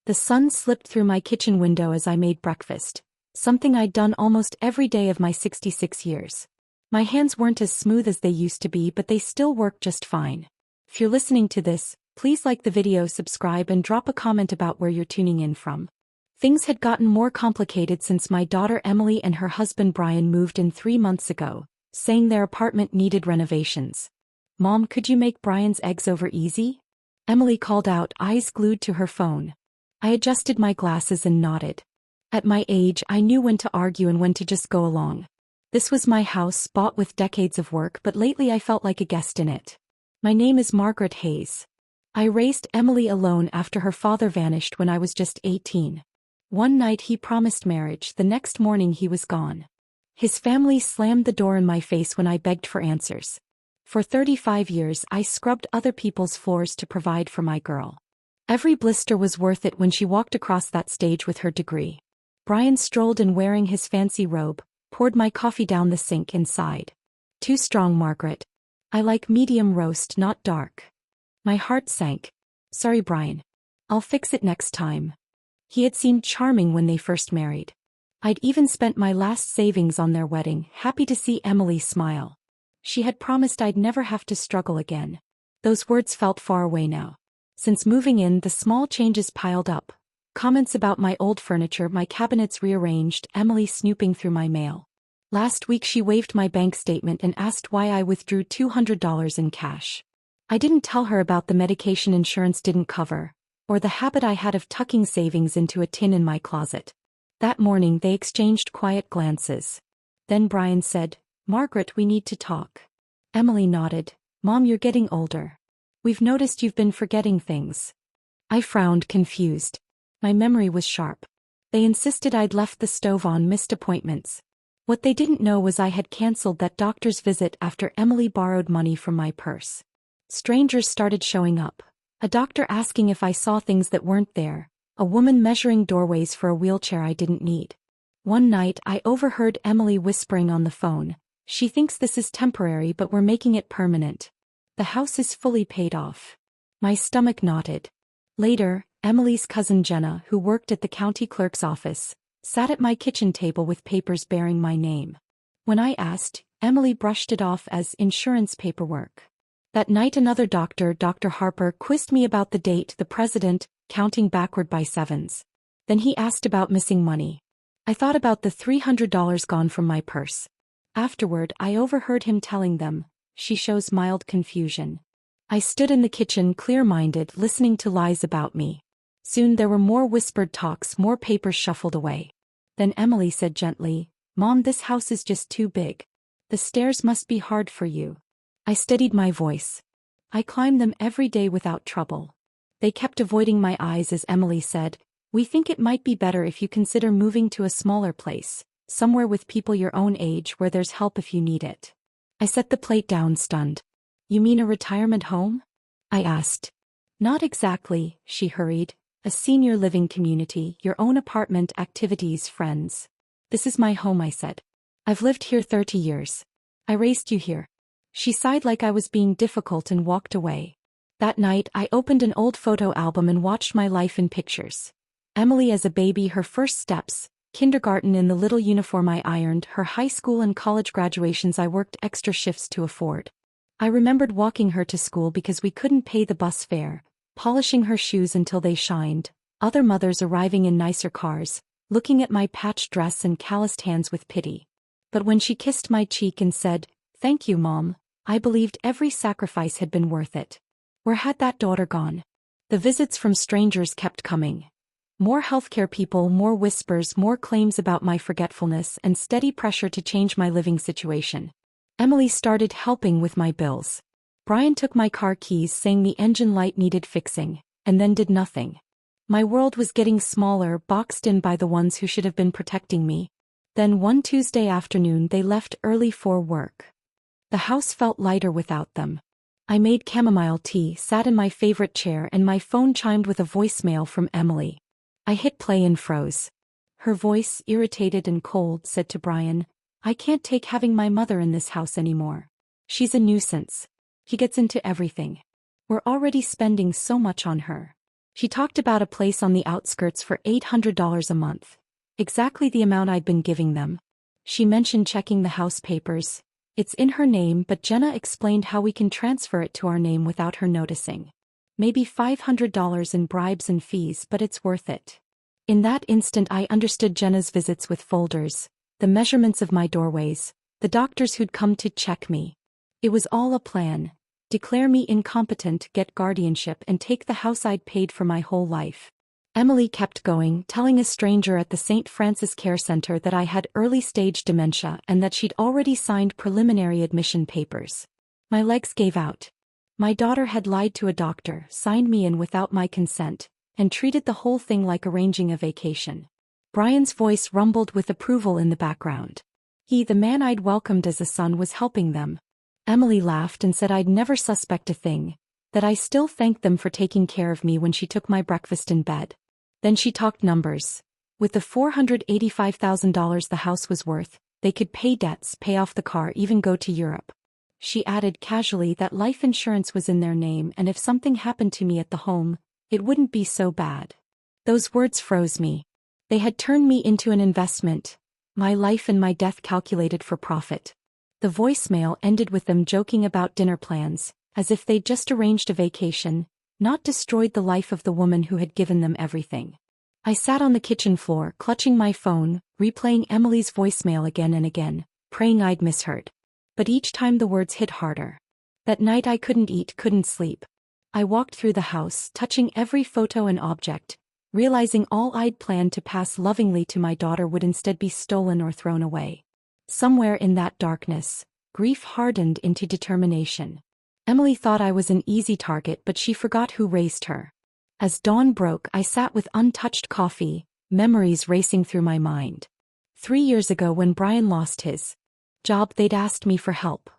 The sun slipped through my kitchen window as I made breakfast, something I'd done almost every day of my 66 years. My hands weren't as smooth as they used to be, but they still worked just fine. If you're listening to this, please like the video, subscribe, and drop a comment about where you're tuning in from. Things had gotten more complicated since my daughter Emily and her husband Brian moved in 3 months ago, saying their apartment needed renovations. "Mom, could you make Brian's eggs over easy?" Emily called out, eyes glued to her phone. I adjusted my glasses and nodded. At my age, I knew when to argue and when to just go along. This was my house, bought with decades of work, but lately I felt like a guest in it. "My name is Margaret Hayes. I raised Emily alone after her father vanished when I was just 18. One night he promised marriage, the next morning he was gone. His family slammed the door in my face when I begged for answers. For 35 years I scrubbed other people's floors to provide for my girl. Every blister was worth it when she walked across that stage with her degree. Brian strolled in wearing his fancy robe, poured my coffee down the sink and sighed. "Too strong, Margaret. I like medium roast, not dark." My heart sank. "Sorry, Brian. I'll fix it next time." He had seemed charming when they first married. I'd even spent my last savings on their wedding, happy to see Emily smile. She had promised I'd never have to struggle again. Those words felt far away now. Since moving in, the small changes piled up. Comments about my old furniture, my cabinets rearranged, Emily snooping through my mail. Last week she waved my bank statement and asked why I withdrew $200 in cash. I didn't tell her about the medication insurance didn't cover, or the habit I had of tucking savings into a tin in my closet. That morning they exchanged quiet glances. Then Brian said, "Margaret, we need to talk." Emily nodded. "Mom, you're getting older. We've noticed you've been forgetting things." I frowned, confused. My memory was sharp. They insisted I'd left the stove on, missed appointments. What they didn't know was I had canceled that doctor's visit after Emily borrowed money from my purse. Strangers started showing up. A doctor asking if I saw things that weren't there. A woman measuring doorways for a wheelchair I didn't need. One night I overheard Emily whispering on the phone, "She thinks this is temporary, but we're making it permanent. The house is fully paid off." My stomach knotted. Later, Emily's cousin Jenna, who worked at the county clerk's office, sat at my kitchen table with papers bearing my name. When I asked, Emily brushed it off as insurance paperwork. That night another doctor, Dr. Harper, quizzed me about the date, the president, counting backward by sevens. Then he asked about missing money. I thought about the $300 gone from my purse. Afterward, I overheard him telling them, "She shows mild confusion." I stood in the kitchen, clear-minded, listening to lies about me. Soon there were more whispered talks, more papers shuffled away. Then Emily said gently, "Mom, this house is just too big. The stairs must be hard for you." I steadied my voice. "I climb them every day without trouble." They kept avoiding my eyes as Emily said, "We think it might be better if you consider moving to a smaller place, somewhere with people your own age where there's help if you need it." I set the plate down, stunned. "You mean a retirement home?" I asked. "Not exactly," she hurried. "A senior living community, your own apartment, activities, friends." "This is my home," I said. "I've lived here 30 years. I raised you here." She sighed like I was being difficult and walked away. That night I opened an old photo album and watched my life in pictures. Emily as a baby, her first steps, kindergarten in the little uniform I ironed, her high school and college graduations I worked extra shifts to afford. I remembered walking her to school because we couldn't pay the bus fare, polishing her shoes until they shined, other mothers arriving in nicer cars, looking at my patched dress and calloused hands with pity. But when she kissed my cheek and said, "Thank you, Mom," I believed every sacrifice had been worth it. Where had that daughter gone? The visits from strangers kept coming. More healthcare people, more whispers, more claims about my forgetfulness, and steady pressure to change my living situation. Emily started helping with my bills. Brian took my car keys saying the engine light needed fixing, and then did nothing. My world was getting smaller, boxed in by the ones who should have been protecting me. Then one Tuesday afternoon they left early for work. The house felt lighter without them. I made chamomile tea, sat in my favorite chair, and my phone chimed with a voicemail from Emily. I hit play and froze. Her voice, irritated and cold, said to Brian, "I can't take having my mother in this house anymore. She's a nuisance. He gets into everything. We're already spending so much on her." She talked about a place on the outskirts for $800 a month. Exactly the amount I'd been giving them. She mentioned checking the house papers. It's in her name, but Jenna explained how we can transfer it to our name without her noticing. Maybe $500 in bribes and fees, but it's worth it. In that instant I understood Jenna's visits with folders, the measurements of my doorways, the doctors who'd come to check me. It was all a plan. Declare me incompetent, get guardianship, and take the house I'd paid for my whole life. Emily kept going, telling a stranger at the St. Francis Care Center that I had early-stage dementia and that she'd already signed preliminary admission papers. My legs gave out. My daughter had lied to a doctor, signed me in without my consent, and treated the whole thing like arranging a vacation. Brian's voice rumbled with approval in the background. He, the man I'd welcomed as a son, was helping them. Emily laughed and said I'd never suspect a thing, that I still thanked them for taking care of me when she took my breakfast in bed. Then she talked numbers. With the $485,000 the house was worth, they could pay debts, pay off the car, even go to Europe. She added casually that life insurance was in their name and if something happened to me at the home, it wouldn't be so bad. Those words froze me. They had turned me into an investment, my life and my death calculated for profit. The voicemail ended with them joking about dinner plans, as if they'd just arranged a vacation, not destroyed the life of the woman who had given them everything. I sat on the kitchen floor, clutching my phone, replaying Emily's voicemail again and again, praying I'd misheard. But each time the words hit harder. That night I couldn't eat, couldn't sleep. I walked through the house, touching every photo and object, realizing all I'd planned to pass lovingly to my daughter would instead be stolen or thrown away. Somewhere in that darkness, grief hardened into determination. Emily thought I was an easy target, but she forgot who raised her. As dawn broke, I sat with untouched coffee, memories racing through my mind. 3 years ago when Brian lost his job, they'd asked me for help.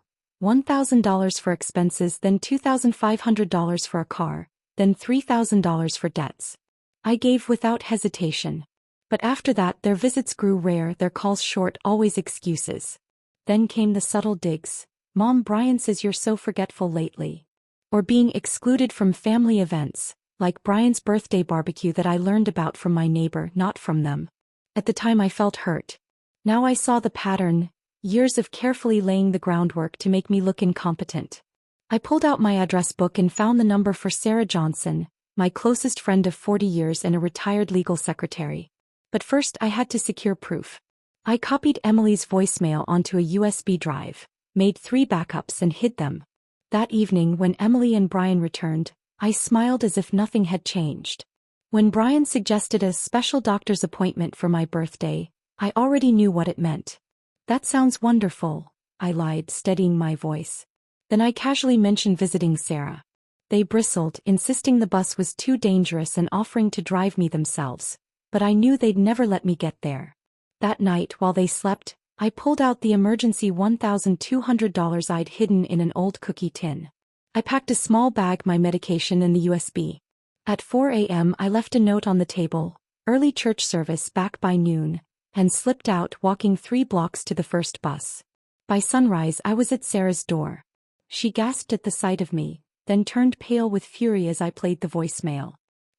$1,000 for expenses, then $2,500 for a car, then $3,000 for debts. I gave without hesitation. But after that their visits grew rare, their calls short, always excuses. Then came the subtle digs. Mom, Brian says you're so forgetful lately. Or being excluded from family events, like Brian's birthday barbecue that I learned about from my neighbor, not from them. At the time I felt hurt. Now I saw the pattern, years of carefully laying the groundwork to make me look incompetent. I pulled out my address book and found the number for Sarah Johnson, my closest friend of 40 years and a retired legal secretary. But first I had to secure proof. I copied Emily's voicemail onto a USB drive, made 3 backups and hid them. That evening when Emily and Brian returned, I smiled as if nothing had changed. When Brian suggested a special doctor's appointment for my birthday, I already knew what it meant. That sounds wonderful, I lied, steadying my voice. Then I casually mentioned visiting Sarah. They bristled, insisting the bus was too dangerous and offering to drive me themselves, but I knew they'd never let me get there. That night, while they slept, I pulled out the emergency $1,200 I'd hidden in an old cookie tin. I packed a small bag, my medication and the USB. At 4 a.m. I left a note on the table, early church service back by noon, and slipped out, walking 3 blocks to the first bus. By sunrise I was at Sarah's door. She gasped at the sight of me, then turned pale with fury as I played the voicemail.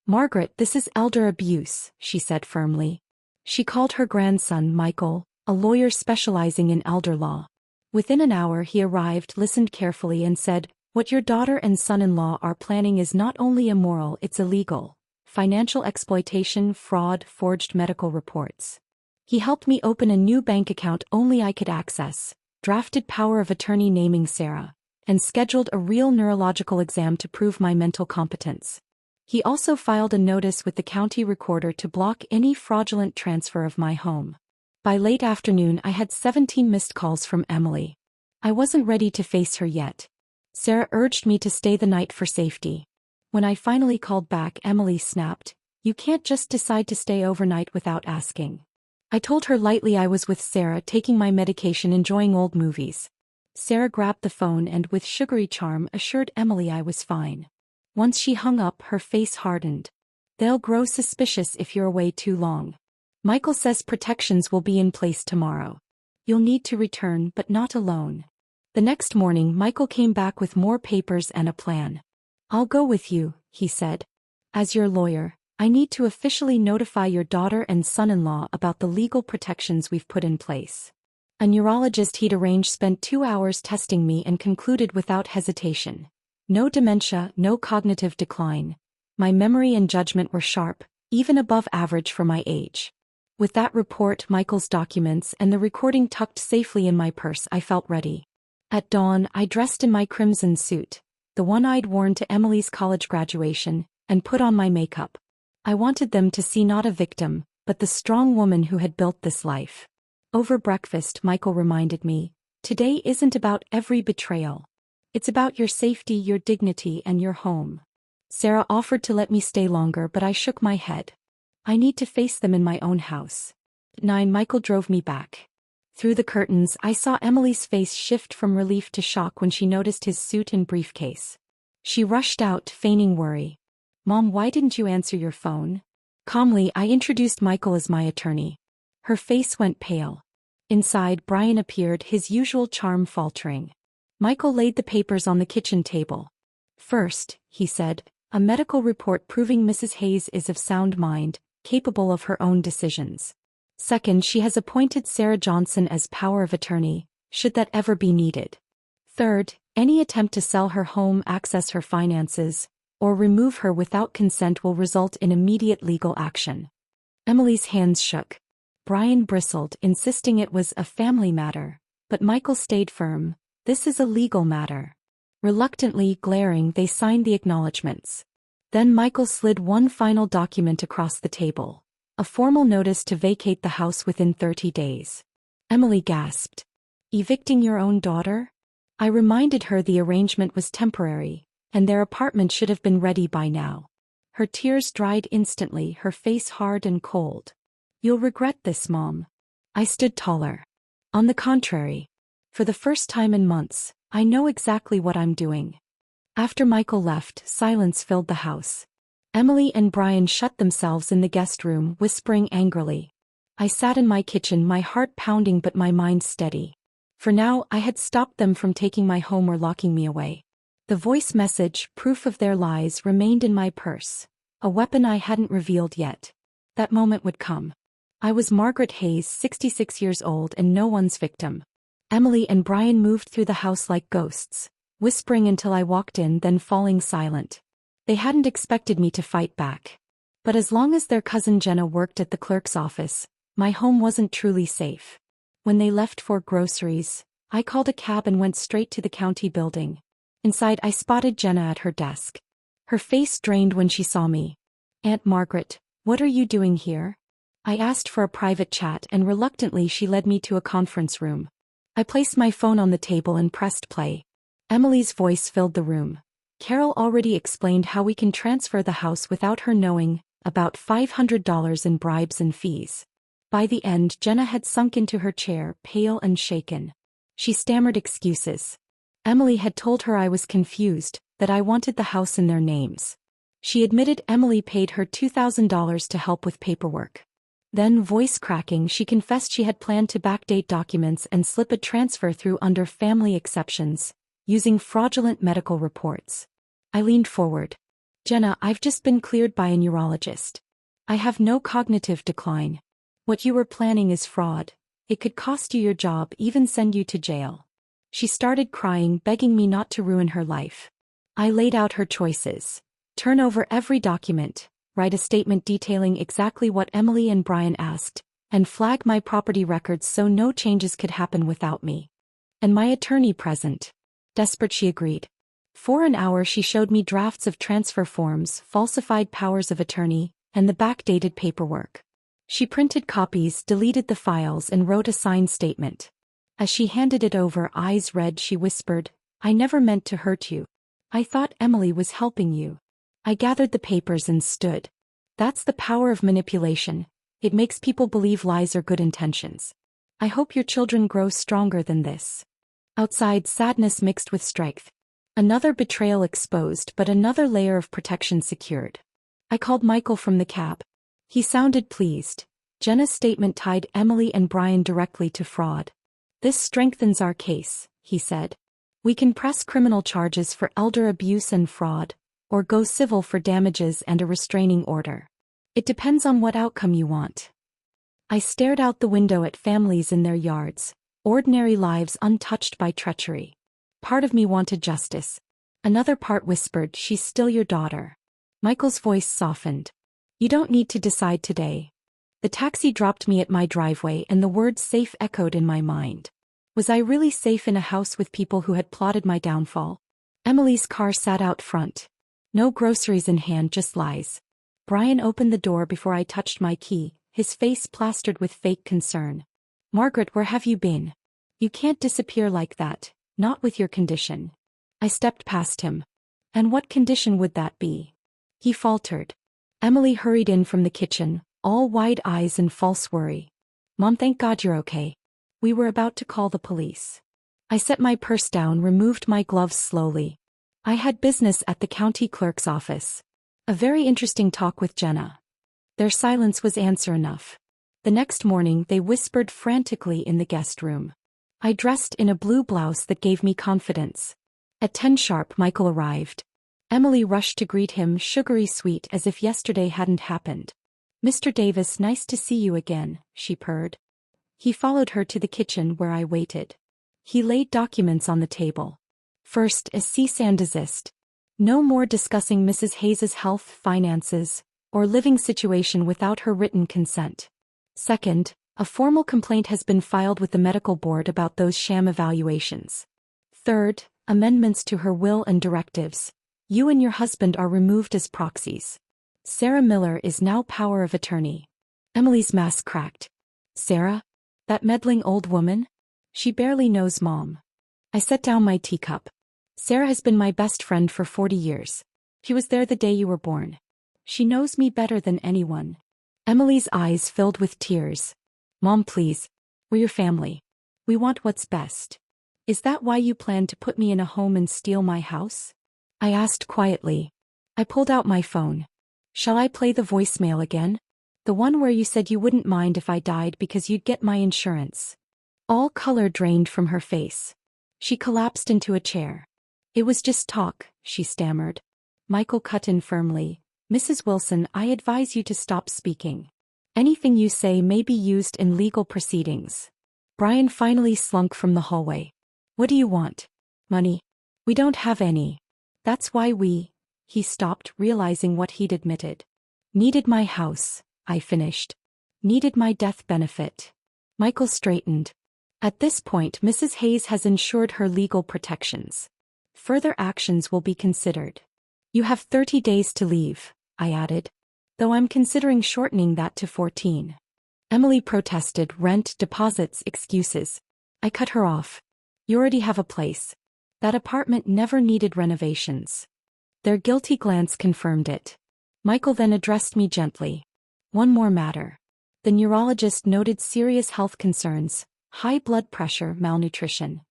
"Margaret, this is elder abuse," she said firmly. She called her grandson Michael, a lawyer specializing in elder law. Within an hour he arrived, listened carefully and said, "What your daughter and son-in-law are planning is not only immoral, it's illegal. Financial exploitation, fraud, forged medical reports." He helped me open a new bank account only I could access, drafted power of attorney naming Sarah, and scheduled a real neurological exam to prove my mental competence. He also filed a notice with the county recorder to block any fraudulent transfer of my home. By late afternoon I had 17 missed calls from Emily. I wasn't ready to face her yet. Sarah urged me to stay the night for safety. When I finally called back, Emily snapped, "You can't just decide to stay overnight without asking." I told her lightly I was with Sarah, taking my medication, enjoying old movies. Sarah grabbed the phone and, with sugary charm, assured Emily I was fine. Once she hung up, her face hardened. "They'll grow suspicious if you're away too long. Michael says protections will be in place tomorrow. You'll need to return, but not alone." The next morning Michael came back with more papers and a plan. "I'll go with you," he said. As your lawyer, I need to officially notify your daughter and son-in-law about the legal protections we've put in place. A neurologist he'd arranged spent 2 hours testing me and concluded without hesitation. No dementia, no cognitive decline. My memory and judgment were sharp, even above average for my age. With that report, Michael's documents, and the recording tucked safely in my purse, I felt ready. At dawn, I dressed in my crimson suit, the one I'd worn to Emily's college graduation, and put on my makeup. I wanted them to see not a victim, but the strong woman who had built this life. Over breakfast, Michael reminded me, today isn't about every betrayal. It's about your safety, your dignity, and your home. Sarah offered to let me stay longer, but I shook my head. I need to face them in my own house. At 9, Michael drove me back. Through the curtains, I saw Emily's face shift from relief to shock when she noticed his suit and briefcase. She rushed out, feigning worry. Mom, why didn't you answer your phone? Calmly, I introduced Michael as my attorney. Her face went pale. Inside, Brian appeared, his usual charm faltering. Michael laid the papers on the kitchen table. First, he said, a medical report proving Mrs. Hayes is of sound mind, capable of her own decisions. Second, she has appointed Sarah Johnson as power of attorney, should that ever be needed. Third, any attempt to sell her home, access her finances, or remove her without consent will result in immediate legal action. Emily's hands shook. Brian bristled, insisting it was a family matter, but Michael stayed firm. This is a legal matter. Reluctantly, glaring, they signed the acknowledgments. Then Michael slid one final document across the table. A formal notice to vacate the house within 30 days. Emily gasped. Evicting your own daughter? I reminded her the arrangement was temporary, and their apartment should have been ready by now. Her tears dried instantly, her face hard and cold. You'll regret this, Mom. I stood taller. On the contrary. For the first time in months, I know exactly what I'm doing. After Michael left, silence filled the house. Emily and Brian shut themselves in the guest room, whispering angrily. I sat in my kitchen, my heart pounding but my mind steady. For now, I had stopped them from taking my home or locking me away. The voice message, proof of their lies, remained in my purse. A weapon I hadn't revealed yet. That moment would come. I was Margaret Hayes, 66 years old and no one's victim. Emily and Brian moved through the house like ghosts, whispering until I walked in, then falling silent. They hadn't expected me to fight back. But as long as their cousin Jenna worked at the clerk's office, my home wasn't truly safe. When they left for groceries, I called a cab and went straight to the county building. Inside, I spotted Jenna at her desk. Her face drained when she saw me. Aunt Margaret, what are you doing here? I asked for a private chat, and reluctantly she led me to a conference room. I placed my phone on the table and pressed play. Emily's voice filled the room. Carol already explained how we can transfer the house without her knowing, about $500 in bribes and fees. By the end, Jenna had sunk into her chair, pale and shaken. She stammered excuses. Emily had told her I was confused, that I wanted the house in their names. She admitted Emily paid her $2,000 to help with paperwork. Then, voice cracking, she confessed she had planned to backdate documents and slip a transfer through under family exceptions, using fraudulent medical reports. I leaned forward. Jenna, I've just been cleared by a neurologist. I have no cognitive decline. What you were planning is fraud. It could cost you your job, even send you to jail. She started crying, begging me not to ruin her life. I laid out her choices. Turn over every document, write a statement detailing exactly what Emily and Brian asked, and flag my property records so no changes could happen without me. And my attorney present. Desperate, she agreed. For an hour she showed me drafts of transfer forms, falsified powers of attorney, and the backdated paperwork. She printed copies, deleted the files, and wrote a signed statement. As she handed it over, eyes red, she whispered, I never meant to hurt you. I thought Emily was helping you. I gathered the papers and stood. That's the power of manipulation. It makes people believe lies are good intentions. I hope your children grow stronger than this. Outside, sadness mixed with strength. Another betrayal exposed, but another layer of protection secured. I called Michael from the cab. He sounded pleased. Jenna's statement tied Emily and Brian directly to fraud. This strengthens our case, he said. We can press criminal charges for elder abuse and fraud, or go civil for damages and a restraining order. It depends on what outcome you want. I stared out the window at families in their yards, ordinary lives untouched by treachery. Part of me wanted justice. Another part whispered, she's still your daughter. Michael's voice softened. You don't need to decide today. The taxi dropped me at my driveway and the word safe echoed in my mind. Was I really safe in a house with people who had plotted my downfall? Emily's car sat out front. No groceries in hand, just lies. Brian opened the door before I touched my key, his face plastered with fake concern. Margaret, where have you been? You can't disappear like that, not with your condition. I stepped past him. And what condition would that be? He faltered. Emily hurried in from the kitchen, all wide eyes and false worry. Mom, thank God you're okay. We were about to call the police. I set my purse down, removed my gloves slowly. I had business at the county clerk's office. A very interesting talk with Jenna. Their silence was answer enough. The next morning they whispered frantically in the guest room. I dressed in a blue blouse that gave me confidence. At 10 sharp Michael arrived. Emily rushed to greet him, sugary sweet as if yesterday hadn't happened. Mr. Davis, nice to see you again, she purred. He followed her to the kitchen where I waited. He laid documents on the table. First, a cease and desist. No more discussing Mrs. Hayes's health, finances, or living situation without her written consent. Second, a formal complaint has been filed with the medical board about those sham evaluations. Third, amendments to her will and directives. You and your husband are removed as proxies. Sarah Miller is now power of attorney. Emily's mask cracked. Sarah? That meddling old woman? She barely knows Mom. I set down my teacup. Sarah has been my best friend for 40 years. She was there the day you were born. She knows me better than anyone. Emily's eyes filled with tears. Mom, please. We're your family. We want what's best. Is that why you plan to put me in a home and steal my house? I asked quietly. I pulled out my phone. Shall I play the voicemail again? The one where you said you wouldn't mind if I died because you'd get my insurance. All color drained from her face. She collapsed into a chair. It was just talk, she stammered. Michael cut in firmly. Mrs. Wilson, I advise you to stop speaking. Anything you say may be used in legal proceedings. Brian finally slunk from the hallway. What do you want? Money? We don't have any. That's why he stopped, realizing what he'd admitted. Needed my house, I finished. Needed my death benefit. Michael straightened. At this point, Mrs. Hayes has ensured her legal protections. Further actions will be considered. You have 30 days to leave, I added. Though I'm considering shortening that to 14. Emily protested, rent, deposits, excuses. I cut her off. You already have a place. That apartment never needed renovations. Their guilty glance confirmed it. Michael then addressed me gently. One more matter. The neurologist noted serious health concerns, high blood pressure, malnutrition.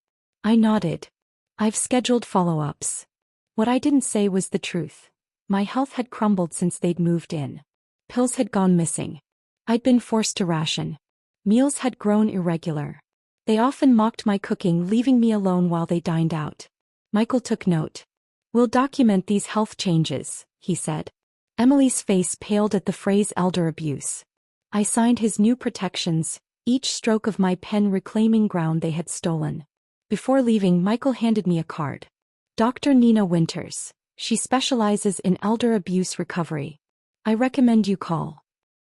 I nodded. I've scheduled follow-ups. What I didn't say was the truth. My health had crumbled since they'd moved in. Pills had gone missing. I'd been forced to ration. Meals had grown irregular. They often mocked my cooking, leaving me alone while they dined out. Michael took note. We'll document these health changes, he said. Emily's face paled at the phrase elder abuse. I signed his new protections, each stroke of my pen reclaiming ground they had stolen. Before leaving, Michael handed me a card. Dr. Nina Winters. She specializes in elder abuse recovery. I recommend you call.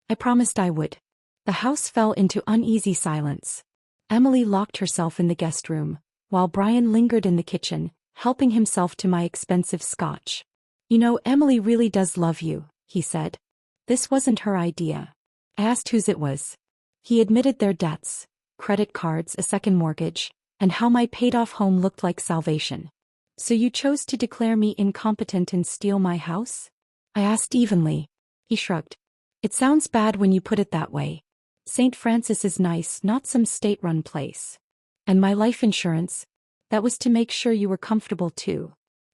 I promised I would. The house fell into uneasy silence. Emily locked herself in the guest room, while Brian lingered in the kitchen, helping himself to my expensive scotch. You know, Emily really does love you, he said. This wasn't her idea. I asked whose it was. He admitted their debts, credit cards, a second mortgage, and how my paid-off home looked like salvation. So you chose to declare me incompetent and steal my house? I asked evenly. He shrugged. It sounds bad when you put it that way. St. Francis is nice, not some state-run place. And my life insurance? That was to make sure you were comfortable too.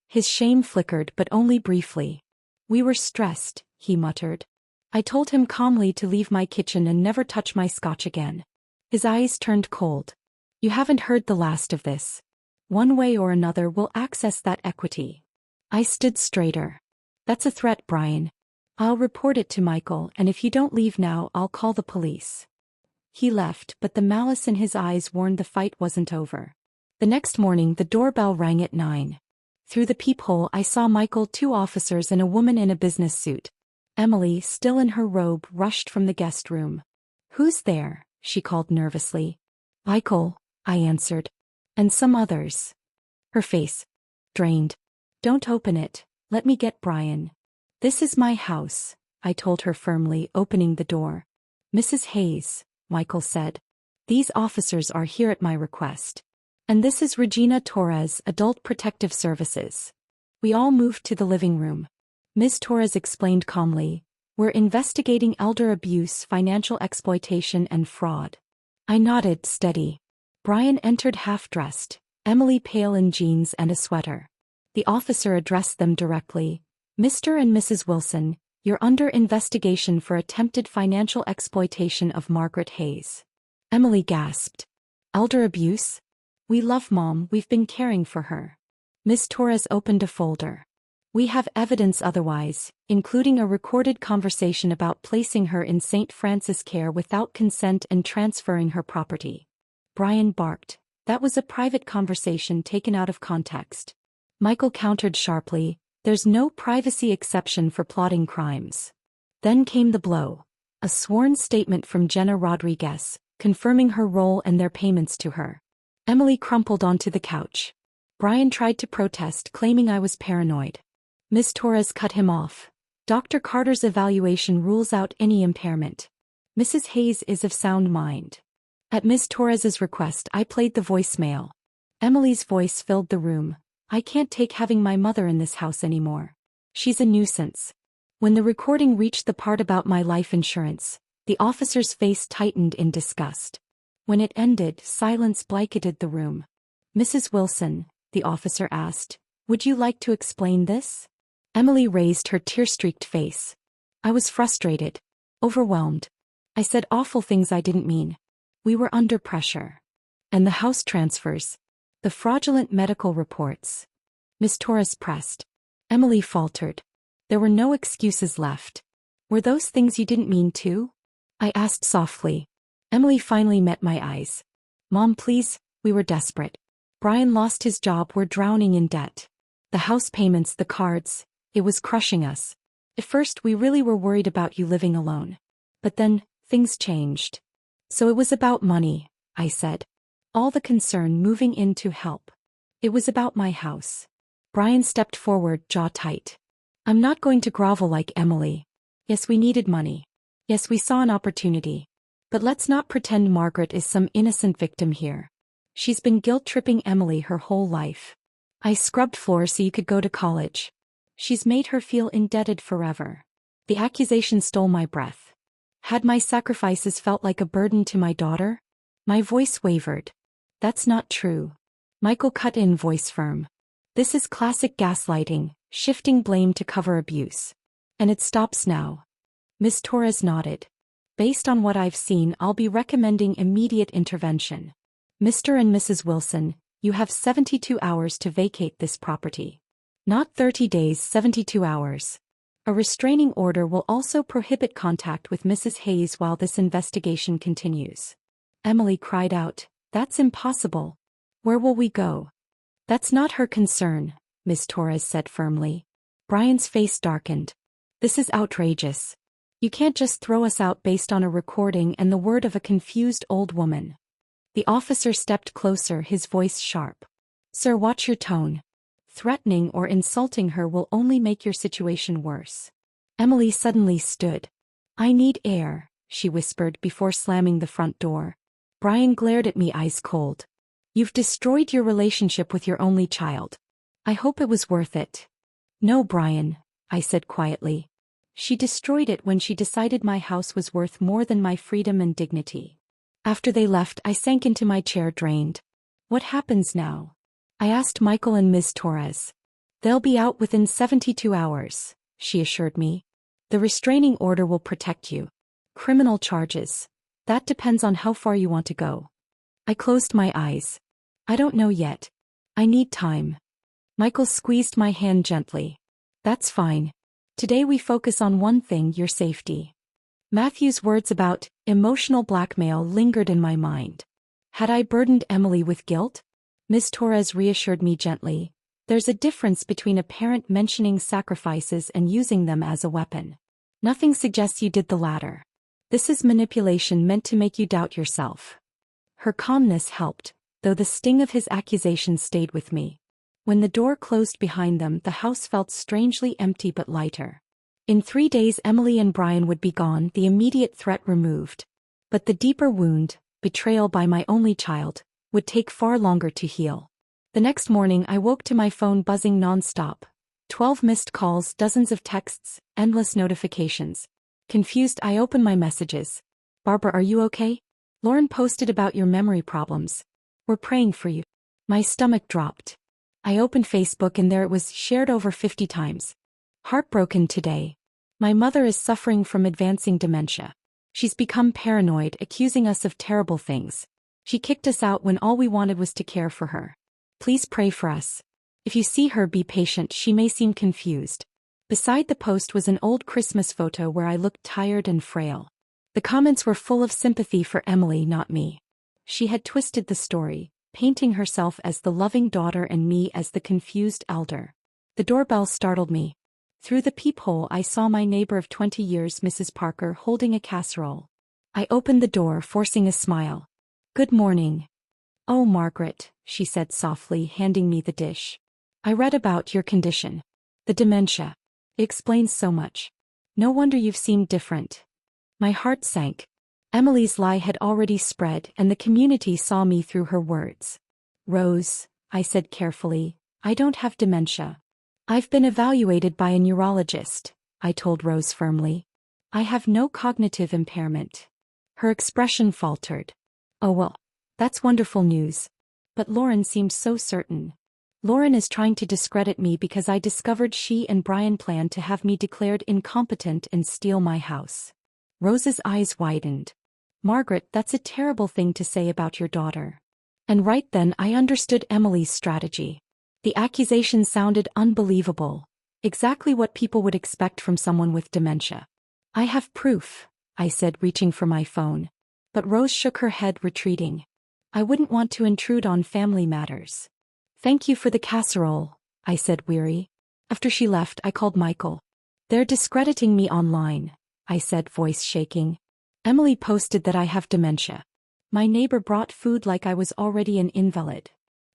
His shame flickered, but only briefly. We were stressed, he muttered. I told him calmly to leave my kitchen and never touch my scotch again. His eyes turned cold. You haven't heard the last of this. One way or another we'll access that equity. I stood straighter. That's a threat, Brian. I'll report it to Michael, and if you don't leave now, I'll call the police. He left, but the malice in his eyes warned the fight wasn't over. The next morning, the doorbell rang at 9. Through the peephole, I saw Michael, 2 officers, and a woman in a business suit. Emily, still in her robe, rushed from the guest room. "Who's there?" she called nervously. "Michael," I answered. "And some others." Her face drained. "Don't open it. Let me get Brian." "This is my house," I told her firmly, opening the door. "Mrs. Hayes," Michael said. "These officers are here at my request. And this is Regina Torres, Adult Protective Services." We all moved to the living room. Ms. Torres explained calmly, "We're investigating elder abuse, financial exploitation, and fraud." I nodded, steady. Brian entered half-dressed, Emily pale in jeans and a sweater. The officer addressed them directly. "Mr. and Mrs. Wilson, you're under investigation for attempted financial exploitation of Margaret Hayes." Emily gasped. "Elder abuse? We love Mom, we've been caring for her." Ms. Torres opened a folder. "We have evidence otherwise, including a recorded conversation about placing her in St. Francis care without consent and transferring her property." Brian barked. "That was a private conversation taken out of context." Michael countered sharply, "There's no privacy exception for plotting crimes." Then came the blow. A sworn statement from Jenna Rodriguez, confirming her role and their payments to her. Emily crumpled onto the couch. Brian tried to protest, claiming I was paranoid. Ms. Torres cut him off. "Dr. Carter's evaluation rules out any impairment. Mrs. Hayes is of sound mind." At Ms. Torres's request, I played the voicemail. Emily's voice filled the room. "I can't take having my mother in this house anymore. She's a nuisance." When the recording reached the part about my life insurance, the officer's face tightened in disgust. When it ended, silence blanketed the room. "Mrs. Wilson," the officer asked, "would you like to explain this?" Emily raised her tear-streaked face. I was frustrated, overwhelmed. I said awful things I didn't mean. We were under pressure. And the house transfers. The fraudulent medical reports. Miss Torres pressed. Emily faltered. There were no excuses left. "Were those things you didn't mean too?" I asked softly. Emily finally met my eyes. "Mom, please," we were desperate. Brian lost his job, we're drowning in debt. The house payments, the cards, it was crushing us. At first we really were worried about you living alone. But then, things changed. "So it was about money," I said. All the concern moving in to help. "It was about my house." Brian stepped forward, jaw tight. "I'm not going to grovel like Emily. Yes, we needed money. Yes, we saw an opportunity. But let's not pretend Margaret is some innocent victim here. She's been guilt-tripping Emily her whole life. I scrubbed floors so you could go to college. She's made her feel indebted forever." The accusation stole my breath. Had my sacrifices felt like a burden to my daughter? My voice wavered. "That's not true." Michael cut in, voice firm. "This is classic gaslighting, shifting blame to cover abuse. And it stops now." Ms. Torres nodded. "Based on what I've seen, I'll be recommending immediate intervention. Mr. and Mrs. Wilson, you have 72 hours to vacate this property. Not 30 days, 72 hours. A restraining order will also prohibit contact with Mrs. Hayes while this investigation continues." Emily cried out, "That's impossible. Where will we go?" "That's not her concern," Ms. Torres said firmly. Brian's face darkened. "This is outrageous. You can't just throw us out based on a recording and the word of a confused old woman." The officer stepped closer, his voice sharp. "Sir, watch your tone. Threatening or insulting her will only make your situation worse." Emily suddenly stood. "I need air," she whispered before slamming the front door. Brian glared at me, eyes cold. "You've destroyed your relationship with your only child. I hope it was worth it." "No, Brian," I said quietly. "She destroyed it when she decided my house was worth more than my freedom and dignity." After they left, I sank into my chair, drained. "What happens now?" I asked Michael and Ms. Torres. "They'll be out within 72 hours, she assured me. "The restraining order will protect you. Criminal charges, that depends on how far you want to go." I closed my eyes. "I don't know yet. I need time." Michael squeezed my hand gently. "That's fine. Today we focus on one thing: your safety. Matthew's words about emotional blackmail lingered in my mind. Had I burdened Emily with guilt? Ms. Torres reassured me gently. There's a difference between a parent mentioning sacrifices and using them as a weapon. Nothing suggests you did the latter. This is manipulation meant to make you doubt yourself. Her calmness helped, though the sting of his accusation stayed with me. When the door closed behind them, the house felt strangely empty but lighter. In 3 days Emily and Brian would be gone, the immediate threat removed. But the deeper wound, betrayal by my only child, would take far longer to heal. The next morning I woke to my phone buzzing non-stop. 12 missed calls, dozens of texts, endless notifications. Confused, I opened my messages. Barbara, are you okay? Lauren posted about your memory problems. We're praying for you. My stomach dropped. I opened Facebook and there it was, shared over 50 times. Heartbroken today. My mother is suffering from advancing dementia. She's become paranoid, accusing us of terrible things. She kicked us out when all we wanted was to care for her. Please pray for us. If you see her, be patient, she may seem confused. Beside the post was an old Christmas photo where I looked tired and frail. The comments were full of sympathy for Emily, not me. She had twisted the story, painting herself as the loving daughter and me as the confused elder. The doorbell startled me. Through the peephole I saw my neighbor of 20 years, Mrs. Parker, holding a casserole. I opened the door, forcing a smile. Good morning. Oh, Margaret, she said softly, handing me the dish. I read about your condition. The dementia. It explains so much. No wonder you've seemed different. My heart sank. Emily's lie had already spread, and the community saw me through her words. Rose, I said carefully, I don't have dementia. I've been evaluated by a neurologist, I told Rose firmly. I have no cognitive impairment. Her expression faltered. Oh well, that's wonderful news. But Lauren seemed so certain. Lauren is trying to discredit me because I discovered she and Brian planned to have me declared incompetent and steal my house. Rose's eyes widened. Margaret, that's a terrible thing to say about your daughter. And right then I understood Emily's strategy. The accusation sounded unbelievable. Exactly what people would expect from someone with dementia. I have proof, I said, reaching for my phone. But Rose shook her head, retreating. I wouldn't want to intrude on family matters. Thank you for the casserole, I said, weary. After she left, I called Michael. They're discrediting me online, I said, voice shaking. Emily posted that I have dementia. My neighbor brought food like I was already an invalid.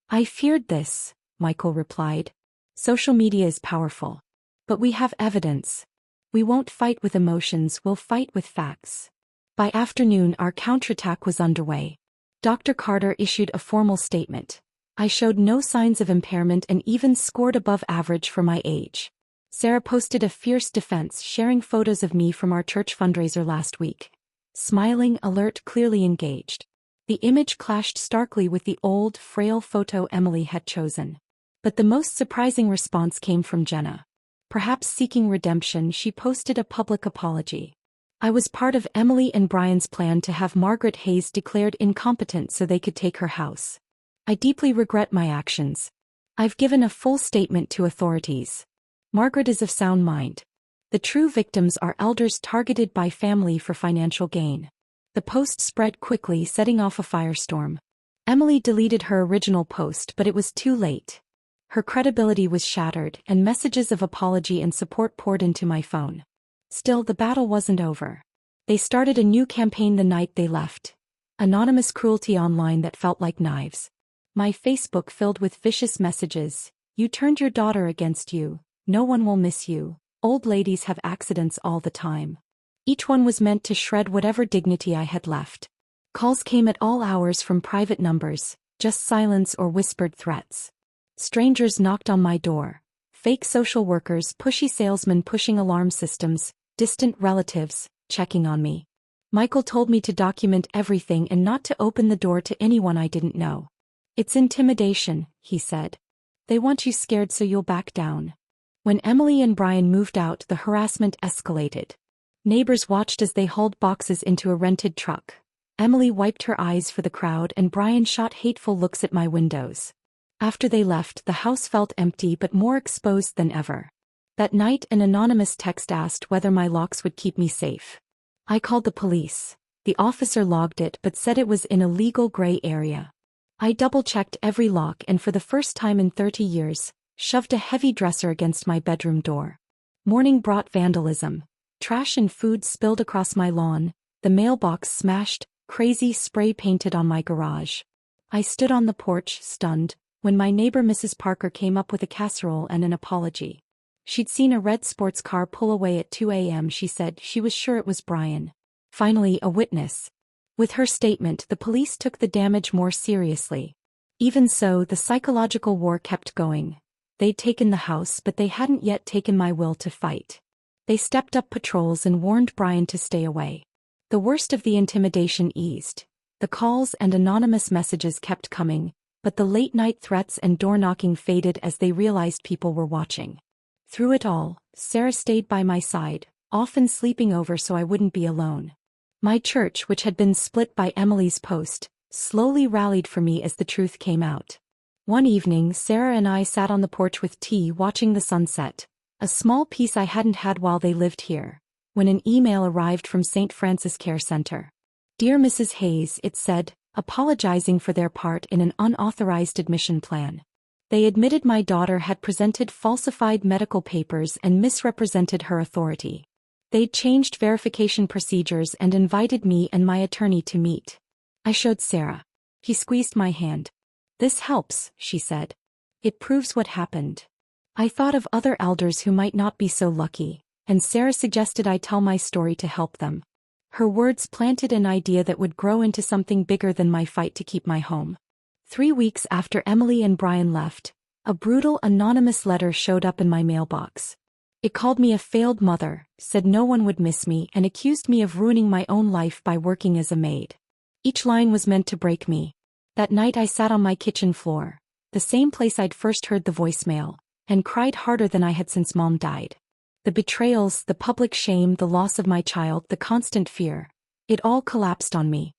I feared this, Michael replied. Social media is powerful. But we have evidence. We won't fight with emotions, we'll fight with facts. By afternoon, our counterattack was underway. Dr. Carter issued a formal statement. I showed no signs of impairment and even scored above average for my age. Sarah posted a fierce defense, sharing photos of me from our church fundraiser last week. Smiling, alert, clearly engaged. The image clashed starkly with the old, frail photo Emily had chosen. But the most surprising response came from Jenna. Perhaps seeking redemption, she posted a public apology. I was part of Emily and Brian's plan to have Margaret Hayes declared incompetent so they could take her house. I deeply regret my actions. I've given a full statement to authorities. Margaret is of sound mind. The true victims are elders targeted by family for financial gain. The post spread quickly, setting off a firestorm. Emily deleted her original post, but it was too late. Her credibility was shattered, and messages of apology and support poured into my phone. Still, the battle wasn't over. They started a new campaign the night they left. Anonymous cruelty online that felt like knives. My Facebook filled with vicious messages. You turned your daughter against you. No one will miss you. Old ladies have accidents all the time. Each one was meant to shred whatever dignity I had left. Calls came at all hours from private numbers, just silence or whispered threats. Strangers knocked on my door. Fake social workers, pushy salesmen pushing alarm systems, distant relatives, checking on me. Michael told me to document everything and not to open the door to anyone I didn't know. It's intimidation, he said. They want you scared so you'll back down. When Emily and Brian moved out, the harassment escalated. Neighbors watched as they hauled boxes into a rented truck. Emily wiped her eyes for the crowd and Brian shot hateful looks at my windows. After they left, the house felt empty but more exposed than ever. That night an anonymous text asked whether my locks would keep me safe. I called the police. The officer logged it but said it was in a legal gray area. I double-checked every lock and for the first time in 30 years, shoved a heavy dresser against my bedroom door. Morning brought vandalism. Trash and food spilled across my lawn, the mailbox smashed, crazy spray painted on my garage. I stood on the porch, stunned, when my neighbor Mrs. Parker came up with a casserole and an apology. She'd seen a red sports car pull away at 2 a.m. She said she was sure it was Brian. Finally, a witness. With her statement, the police took the damage more seriously. Even so, the psychological war kept going. They'd taken the house but they hadn't yet taken my will to fight. They stepped up patrols and warned Brian to stay away. The worst of the intimidation eased. The calls and anonymous messages kept coming, but the late-night threats and door-knocking faded as they realized people were watching. Through it all, Sarah stayed by my side, often sleeping over so I wouldn't be alone. My church, which had been split by Emily's post, slowly rallied for me as the truth came out. One evening, Sarah and I sat on the porch with tea watching the sunset, a small piece I hadn't had while they lived here, when an email arrived from St. Francis Care Center. Dear Mrs. Hayes, it said, apologizing for their part in an unauthorized admission plan. They admitted my daughter had presented falsified medical papers and misrepresented her authority. They'd changed verification procedures and invited me and my attorney to meet. I showed Sarah. He squeezed my hand. This helps, she said. It proves what happened. I thought of other elders who might not be so lucky, and Sarah suggested I tell my story to help them. Her words planted an idea that would grow into something bigger than my fight to keep my home. 3 weeks after Emily and Brian left, a brutal anonymous letter showed up in my mailbox. It called me a failed mother, said no one would miss me, and accused me of ruining my own life by working as a maid. Each line was meant to break me. That night I sat on my kitchen floor, the same place I'd first heard the voicemail, and cried harder than I had since Mom died. The betrayals, the public shame, the loss of my child, the constant fear. It all collapsed on me.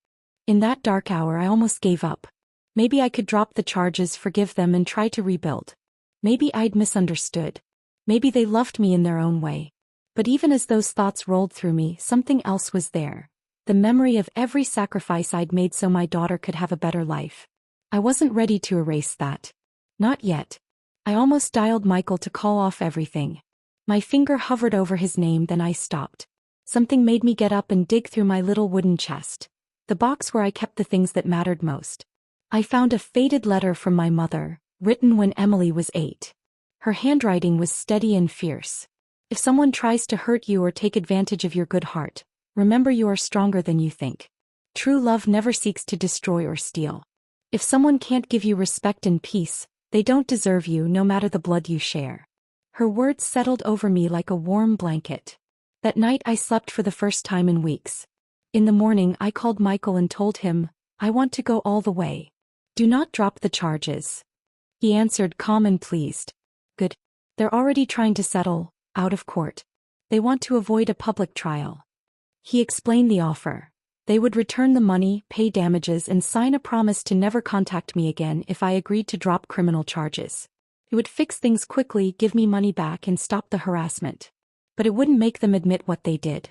In that dark hour I almost gave up. Maybe I could drop the charges, forgive them, and try to rebuild. Maybe I'd misunderstood. Maybe they loved me in their own way. But even as those thoughts rolled through me, something else was there. The memory of every sacrifice I'd made so my daughter could have a better life. I wasn't ready to erase that. Not yet. I almost dialed Michael to call off everything. My finger hovered over his name, then I stopped. Something made me get up and dig through my little wooden chest, the box where I kept the things that mattered most. I found a faded letter from my mother, written when Emily was 8. Her handwriting was steady and fierce. If someone tries to hurt you or take advantage of your good heart, remember you are stronger than you think. True love never seeks to destroy or steal. If someone can't give you respect and peace, they don't deserve you, no matter the blood you share. Her words settled over me like a warm blanket. That night I slept for the first time in weeks. In the morning I called Michael and told him, I want to go all the way. Do not drop the charges. He answered, calm and pleased. Good. They're already trying to settle, out of court. They want to avoid a public trial. He explained the offer. They would return the money, pay damages, and sign a promise to never contact me again if I agreed to drop criminal charges. It would fix things quickly, give me money back, and stop the harassment. But it wouldn't make them admit what they did.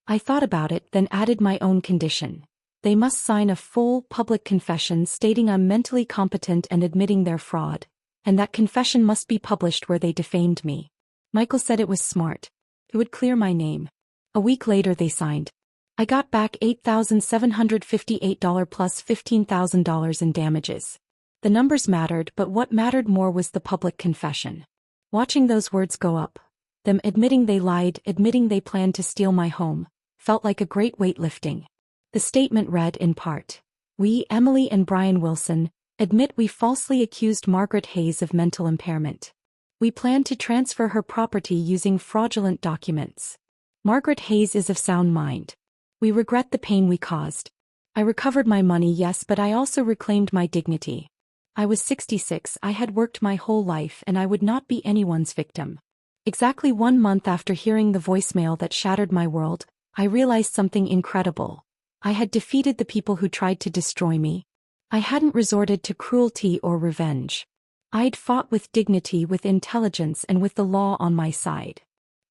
I thought about it, then added my own condition. They must sign a full, public confession stating I'm mentally competent and admitting their fraud, and that confession must be published where they defamed me. Michael said it was smart. It would clear my name. A week later they signed. I got back $8,758 plus $15,000 in damages. The numbers mattered, but what mattered more was the public confession. Watching those words go up, them admitting they lied, admitting they planned to steal my home, felt like a great weight lifting. The statement read in part, we, Emily and Brian Wilson, admit we falsely accused Margaret Hayes of mental impairment. We plan to transfer her property using fraudulent documents. Margaret Hayes is of sound mind. We regret the pain we caused. I recovered my money, yes, but I also reclaimed my dignity. I was 66, I had worked my whole life, and I would not be anyone's victim. Exactly 1 month after hearing the voicemail that shattered my world, I realized something incredible. I had defeated the people who tried to destroy me. I hadn't resorted to cruelty or revenge. I'd fought with dignity, with intelligence, and with the law on my side.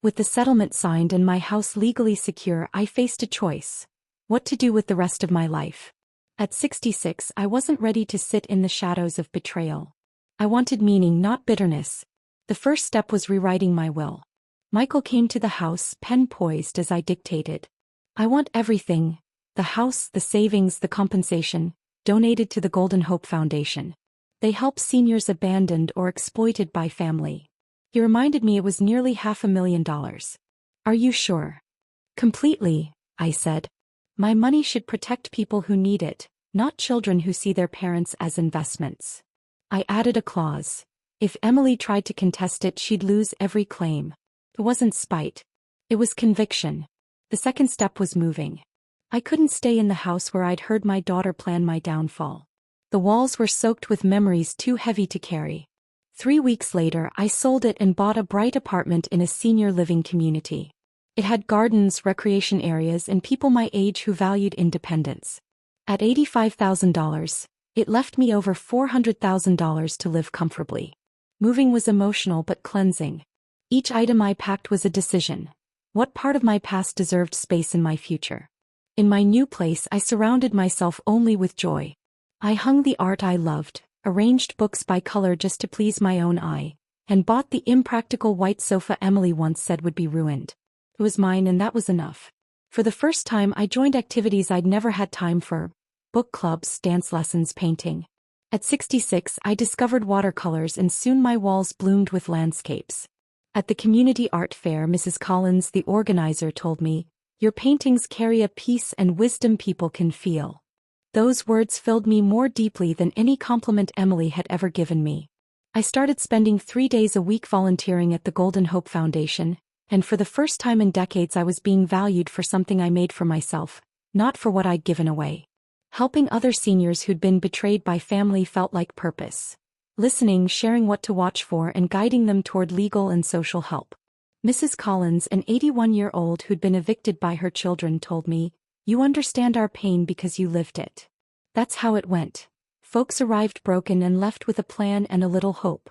With the settlement signed and my house legally secure, I faced a choice: what to do with the rest of my life. At 66, I wasn't ready to sit in the shadows of betrayal. I wanted meaning, not bitterness. The first step was rewriting my will. Michael came to the house, pen poised as I dictated. "I want everything: the house, the savings, the compensation, donated to the Golden Hope Foundation. They help seniors abandoned or exploited by family." He reminded me it was nearly $500,000. "Are you sure?" "Completely," I said. "My money should protect people who need it, not children who see their parents as investments." I added a clause: if Emily tried to contest it, she'd lose every claim. It wasn't spite. It was conviction. The second step was moving. I couldn't stay in the house where I'd heard my daughter plan my downfall. The walls were soaked with memories too heavy to carry. 3 weeks later, I sold it and bought a bright apartment in a senior living community. It had gardens, recreation areas, and people my age who valued independence. At $85,000, it left me over $400,000 to live comfortably. Moving was emotional but cleansing. Each item I packed was a decision. What part of my past deserved space in my future? In my new place, I surrounded myself only with joy. I hung the art I loved, arranged books by color just to please my own eye, and bought the impractical white sofa Emily once said would be ruined. It was mine, and that was enough. For the first time, I joined activities I'd never had time for: book clubs, dance lessons, painting. At 66, I discovered watercolors, and soon my walls bloomed with landscapes. At the community art fair, Mrs. Collins, the organizer, told me, "Your paintings carry a peace and wisdom people can feel." Those words filled me more deeply than any compliment Emily had ever given me. I started spending 3 days a week volunteering at the Golden Hope Foundation, and for the first time in decades I was being valued for something I made for myself, not for what I'd given away. Helping other seniors who'd been betrayed by family felt like purpose. Listening, sharing what to watch for, and guiding them toward legal and social help. Mrs. Collins, an 81-year-old who'd been evicted by her children, told me, "You understand our pain because you lived it." That's how it went. Folks arrived broken and left with a plan and a little hope.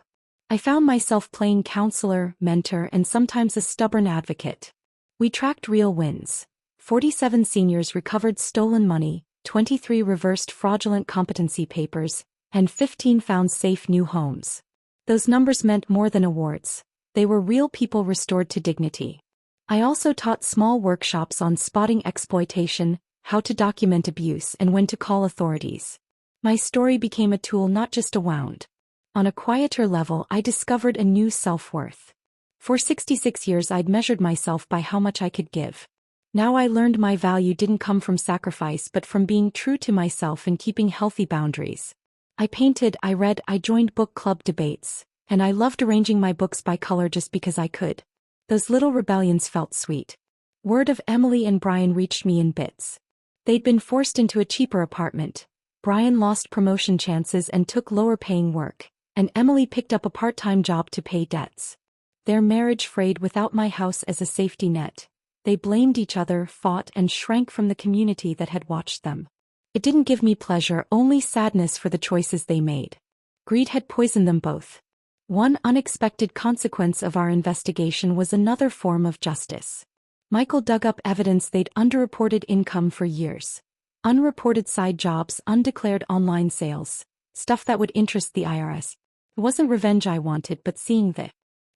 I found myself playing counselor, mentor, and sometimes a stubborn advocate. We tracked real wins. 47 seniors recovered stolen money, 23 reversed fraudulent competency papers, and 15 found safe new homes. Those numbers meant more than awards. They were real people restored to dignity. I also taught small workshops on spotting exploitation, how to document abuse, and when to call authorities. My story became a tool, not just a wound. On a quieter level, I discovered a new self-worth. For 66 years I'd measured myself by how much I could give. Now I learned my value didn't come from sacrifice but from being true to myself and keeping healthy boundaries. I painted, I read, I joined book club debates, and I loved arranging my books by color just because I could. Those little rebellions felt sweet. Word of Emily and Brian reached me in bits. They'd been forced into a cheaper apartment. Brian lost promotion chances and took lower-paying work, and Emily picked up a part-time job to pay debts. Their marriage frayed without my house as a safety net. They blamed each other, fought, and shrank from the community that had watched them. It didn't give me pleasure, only sadness for the choices they made. Greed had poisoned them both. One unexpected consequence of our investigation was another form of justice. Michael dug up evidence they'd underreported income for years. Unreported side jobs, undeclared online sales, stuff that would interest the IRS. It wasn't revenge I wanted, but seeing the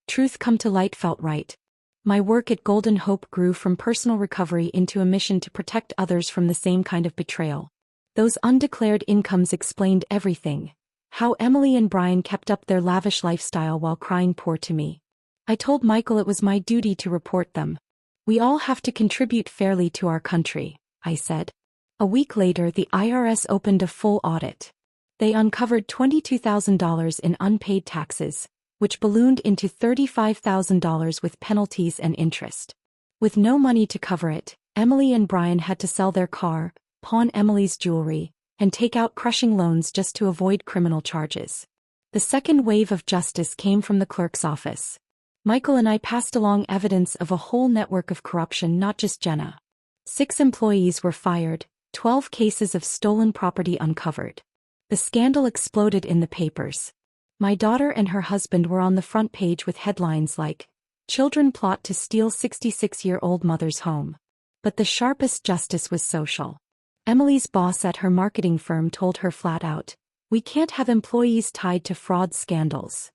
truth come to light felt right. My work at Golden Hope grew from personal recovery into a mission to protect others from the same kind of betrayal. Those undeclared incomes explained everything. How Emily and Brian kept up their lavish lifestyle while crying poor to me. I told Michael it was my duty to report them. "We all have to contribute fairly to our country," I said. A week later, the IRS opened a full audit. They uncovered $22,000 in unpaid taxes, which ballooned into $35,000 with penalties and interest. With no money to cover it, Emily and Brian had to sell their car, pawn Emily's jewelry, and take out crushing loans just to avoid criminal charges. The second wave of justice came from the clerk's office. Michael and I passed along evidence of a whole network of corruption, not just Jenna. 6 employees were fired, 12 cases of stolen property uncovered. The scandal exploded in the papers. My daughter and her husband were on the front page with headlines like, "Children plot to steal 66-year-old mother's home." But the sharpest justice was social. Emily's boss at her marketing firm told her flat out, "We can't have employees tied to fraud scandals."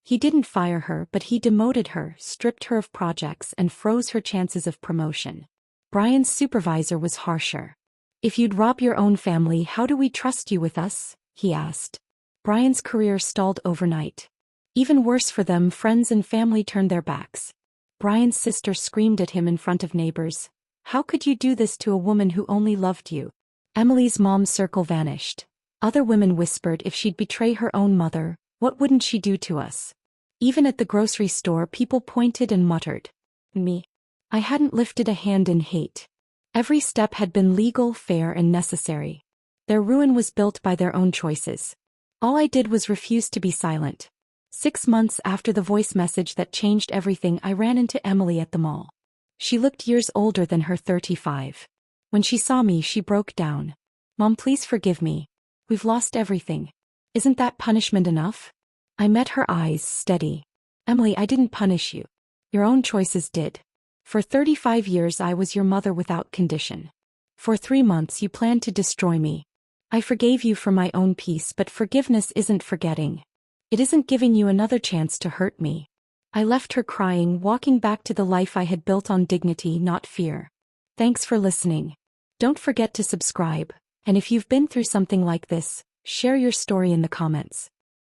He didn't fire her, but he demoted her, stripped her of projects, and froze her chances of promotion. Brian's supervisor was harsher. "If you'd rob your own family, how do we trust you with us?" he asked. Brian's career stalled overnight. Even worse for them, friends and family turned their backs. Brian's sister screamed at him in front of neighbors, "How could you do this to a woman who only loved you?" Emily's mom's circle vanished. Other women whispered if she'd betray her own mother, what wouldn't she do to us? Even at the grocery store, people pointed and muttered. Me. I hadn't lifted a hand in hate. Every step had been legal, fair, and necessary. Their ruin was built by their own choices. All I did was refuse to be silent. 6 months after the voice message that changed everything, I ran into Emily at the mall. She looked years older than her 35. When she saw me, she broke down. "Mom, please forgive me. We've lost everything. Isn't that punishment enough?" I met her eyes, steady. "Emily, I didn't punish you. Your own choices did. For 35 years I was your mother without condition. For 3 months you planned to destroy me. I forgave you for my own peace, but forgiveness isn't forgetting. It isn't giving you another chance to hurt me." I left her crying, walking back to the life I had built on dignity, not fear. Thanks for listening. Don't forget to subscribe, and if you've been through something like this, share your story in the comments.